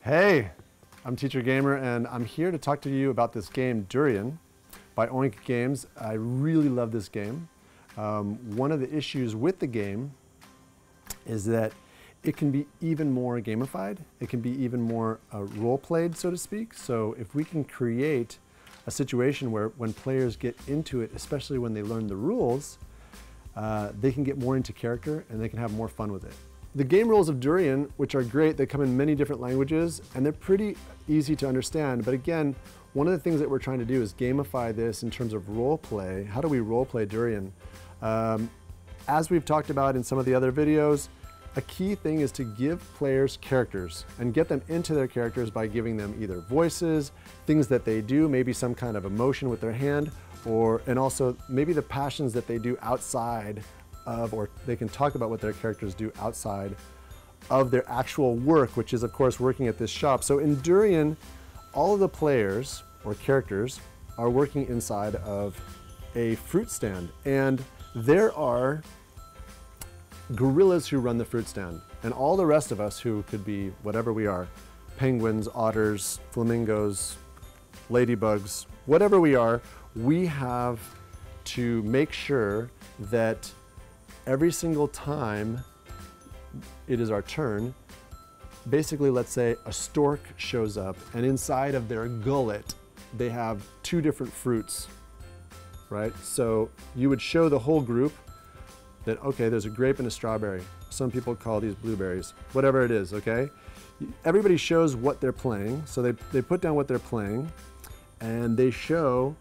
Hey, I'm Teacher-Gamer, and I'm here to talk to you about this game, Durian, by Oink Games. I really love this game. One of the issues with the game is that it can be even more gamified. It can be even more role-played, so to speak. So if we can create a situation where when players get into it, especially when they learn the rules, they can get more into character and they can have more fun with it. The game rules of Durian, which are great, they come in many different languages and they're pretty easy to understand. But again, one of the things that we're trying to do is gamify this in terms of role play. How do we role play Durian? As we've talked about in some of the other videos, a key thing is to give players characters and get them into their characters by giving them either voices, things that they do, maybe some kind of emotion with their hand, and also maybe the passions that they do outside of, or they can talk about what their characters do outside of their actual work, which is of course working at this shop. So in Durian, all of the players or characters are working inside of a fruit stand, and there are gorillas who run the fruit stand, and all the rest of us who could be whatever we are, penguins, otters, flamingos, ladybugs, whatever we are, we have to make sure that every single time it is our turn, basically let's say a stork shows up and inside of their gullet they have two different fruits, right? So you would show the whole group that, okay, there's a grape and a strawberry. Some people call these blueberries, whatever it is, okay? Everybody shows what they're playing, so they put down what they're playing and they show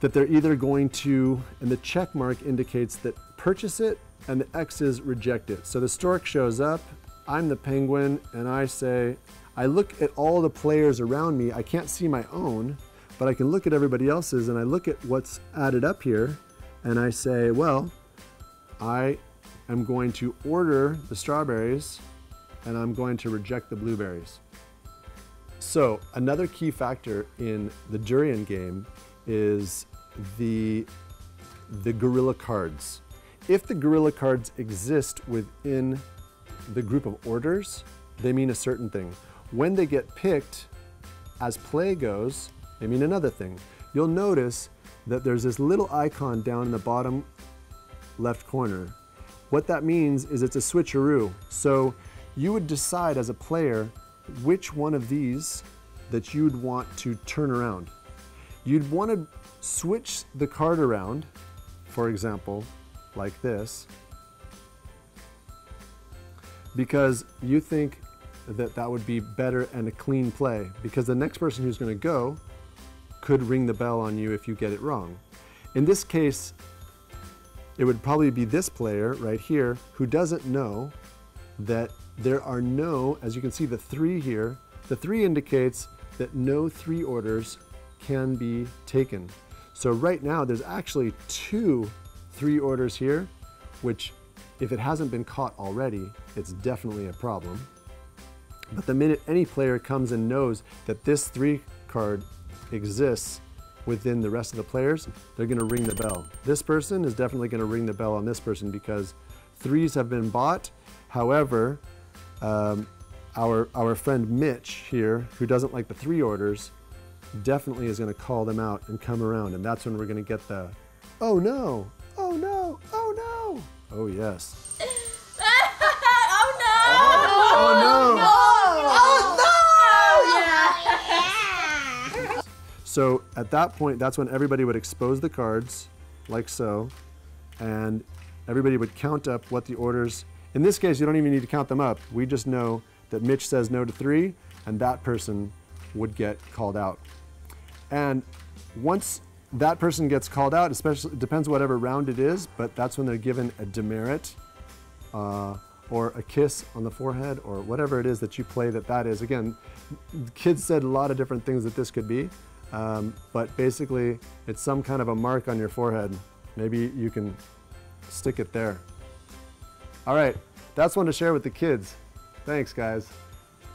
that they're either going to, and the check mark indicates that purchase it and the X is reject it. So the stork shows up, I'm the penguin, and I say, I look at all the players around me, I can't see my own, but I can look at everybody else's and I look at what's added up here and I say, well, I am going to order the strawberries and I'm going to reject the blueberries. So another key factor in the Durian game is the gorilla cards. If the gorilla cards exist within the group of orders, they mean a certain thing. When they get picked, as play goes, they mean another thing. You'll notice that there's this little icon down in the bottom left corner. What that means is it's a switcheroo. So you would decide as a player which one of these that you'd want to turn around. You'd want to switch the card around, for example, like this, because you think that that would be better and a clean play, because the next person who's going to go could ring the bell on you if you get it wrong. In this case, it would probably be this player right here who doesn't know that there are no, as you can see the 3 here, the 3 indicates that no 3 orders can be taken. So right now there's actually 2 3 orders here, which if it hasn't been caught already, it's definitely a problem. But the minute any player comes and knows that this 3 card exists within the rest of the players, they're gonna ring the bell. This person is definitely gonna ring the bell on this person because 3s have been bought. However, our friend Mitch here, who doesn't like the 3 orders, definitely is gonna call them out and come around, and that's when we're gonna get the, oh no, oh no, oh no, oh yes. Oh no! Oh no! Oh no! Yeah. So at that point, that's when everybody would expose the cards, like so, and everybody would count up what the orders, in this case, you don't even need to count them up. We just know that Mitch says no to 3, and that person would get called out. And once that person gets called out, especially, it depends whatever round it is, but that's when they're given a demerit, or a kiss on the forehead, or whatever it is that you play that is. Again, kids said a lot of different things that this could be, but basically it's some kind of a mark on your forehead. Maybe you can stick it there. All right, that's one to share with the kids. Thanks, guys.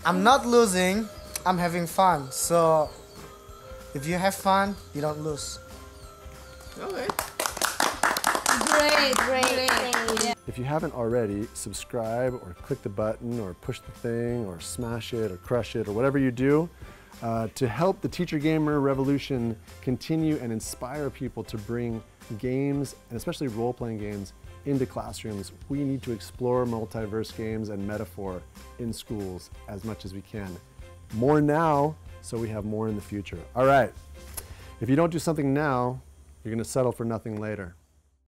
I'm not losing, I'm having fun. So if you have fun, you don't lose. Okay. Great. Great. If you haven't already, subscribe or click the button or push the thing or smash it or crush it or whatever you do to help the Teacher Gamer revolution continue and inspire people to bring games, and especially role-playing games, into classrooms. We need to explore multiverse games and metaphor in schools as much as we can. More now, so we have more in the future. All right, if you don't do something now, you're going to settle for nothing later.